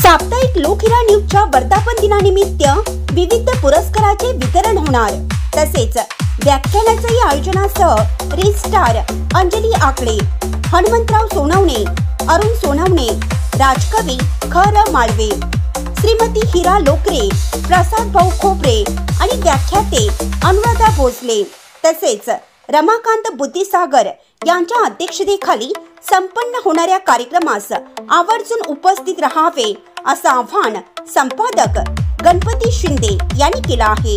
साप्ताहिक लोकहिरा न्यूजच्या वर्धापन दिनानिमित्त विविध पुरस्काराचे वितरण होणार। तसेच व्याख्यानाचे आयोजनासह रील स्टार अंजली आकडे, हनुमंतराव सोनवणे, अरुण सोनवणे, राजकवी खर माळवे, श्रीमती हिरा लोकरे, प्रसाद भाऊ खोपरे आणि व्याख्याते अनुराधा भोसले तसेच रमाकांत बुद्धिसागर यांच्या अध्यक्षतेखाली संपन्न होणाऱ्या कार्यक्रमास आवर्जून उपस्थित राहावे असं आवाहन संपादक गणपती शिंदे यांनी केलं आहे।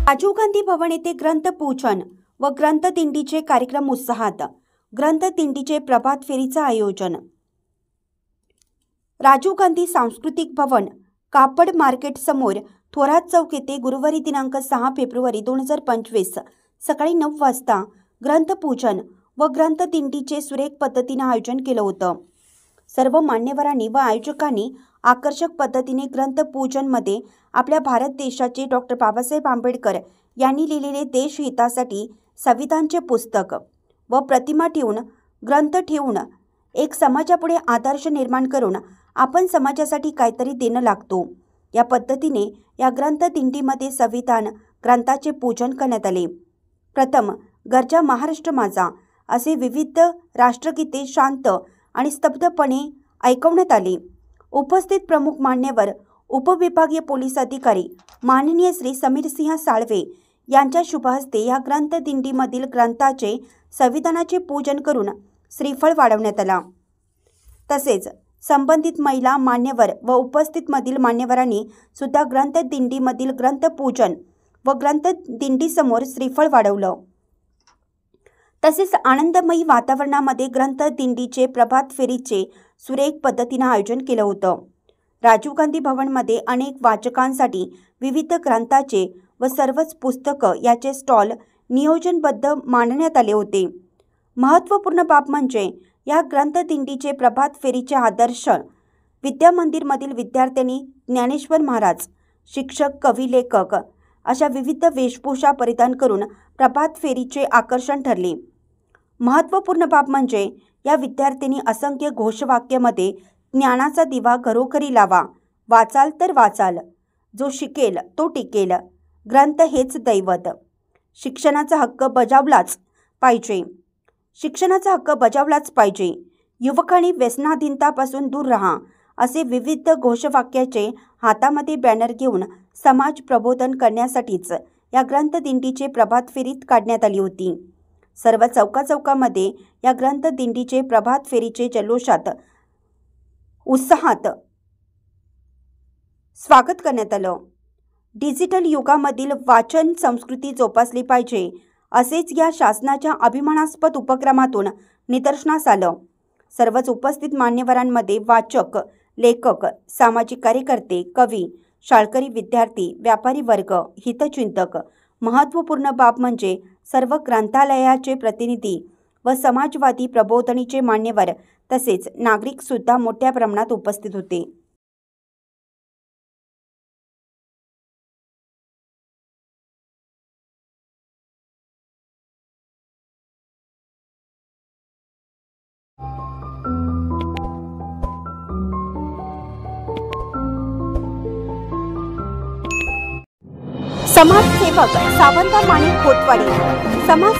राजीव गांधी भवन येथे ग्रंथ पूजन व ग्रंथ दिंडीचे कार्यक्रम उत्साहात। ग्रंथ दिंडीचे प्रभात फेरीचे आयोजन राजीव गांधी सांस्कृतिक भवन, कापड मार्केट समोर, थोरात चौक येथे गुरुवारी दिनांक 6 फेब्रुवारी 2025 सकाळी 9 वाजता ग्रंथ पूजन व ग्रंथ दिंडीचे सुरेख पद्धतीने आयोजन केलं होतं। सर्व मान्यवरांनी व आयोजकांनी आकर्षक पद्धतीने ग्रंथ पूजन मध्ये आपल्या भारत देशाचे डॉक्टर बाबासाहेब आंबेडकर यांनी लिहिलेले देशहितासाठी संविधानचे पुस्तक व प्रतिमा ठेवून, ग्रंथ ठेवून एक समाजापुढे आदर्श निर्माण करून आपण समाजासाठी काहीतरी देणं लागतो। या पद्धतीने या ग्रंथ दिंडीमध्ये संविधान ग्रंथाचे पूजन करण्यात आले। प्रथम गरजा महाराष्ट्र माझा असे विविध राष्ट्रगीते शांत आणि स्तब्धपणे ऐकवण्यात आली। उपस्थित प्रमुख मान्यवर उपविभागीय पोलीस अधिकारी माननीय श्री समीर सिंह साळवे यांच्या शुभ हस्ते या ग्रंथ दिंडीमधील ग्रंथाचे संविधानाचे पूजन करून श्रीफळ वाढवण्यात आला। तसेच संबंधित महिला मान्यवर व उपस्थित मधील मान्यवरांनी सुद्धा ग्रंथ दिंडीमधील ग्रंथ पूजन व ग्रंथ दिंडी समोर श्रीफळ वाढवलं। तसेच आनंदमयी वातावरणामध्ये ग्रंथ दिंडीचे प्रभात फेरीचे सुरेख पद्धतीने आयोजन केलं होतं। राजीव गांधी भवनमध्ये अनेक वाचकांसाठी विविध ग्रंथाचे व सर्वच पुस्तकं याचे स्टॉल नियोजनबद्ध मांडण्यात आले होते। महत्त्वपूर्ण बाब म्हणजे या ग्रंथ दिंडीचे प्रभात फेरीचे आदर्श विद्या मंदिरमधील विद्यार्थ्यांनी ज्ञानेश्वर महाराज, शिक्षक, कवी, लेखक अशा विविध वेशभूषा परिधान करून प्रभात फेरीचे आकर्षण ठरले। महत्त्वपूर्ण बाब म्हणजे या विद्यार्थ्यांनी असंख्य घोषवाक्यामध्ये ज्ञानाचा दिवा घरोघरी लावा, वाचाल तर वाचाल, जो शिकेल तो टिकेल, ग्रंथ हेच दैवत, शिक्षणाचा हक्क बजावलाच पाहिजे, शिक्षणाचा हक्क बजावलाच पाहिजे, युवकांनी व्यसनाधीनतापासून दूर राहा असे विविध घोषवाक्याचे हातामध्ये बॅनर घेऊन समाज प्रबोधन करण्यासाठीच या ग्रंथ दिंडीचे प्रभात फेरीत काढण्यात आली होती। सर्व चौकाचौकामध्ये या ग्रंथ दिंडीचे प्रभात फेरीचे जल्लोषात उत्साहात स्वागत करण्यात आलं। डिजिटल युगामधील वाचन संस्कृती जोपासली पाहिजे असेच या शासनाच्या अभिमानास्पद उपक्रमातून निदर्शनास आलं। सर्वच उपस्थित मान्यवरांमध्ये वाचक, लेखक, सामाजिक कार्यकर्ते, कवी, शाळकरी, विद्यार्थी, व्यापारी वर्ग, हितचिंतक, महत्त्वपूर्ण बाब म्हणजे सर्व ग्रंथालयाचे प्रतिनिधी व समाजवादी प्रबोधनीचे मान्यवर तसेच नागरिक सुद्धा मोठ्या प्रमाणात उपस्थित होते। समाजसेवक सावंत माणिक खोतवाडी, समाज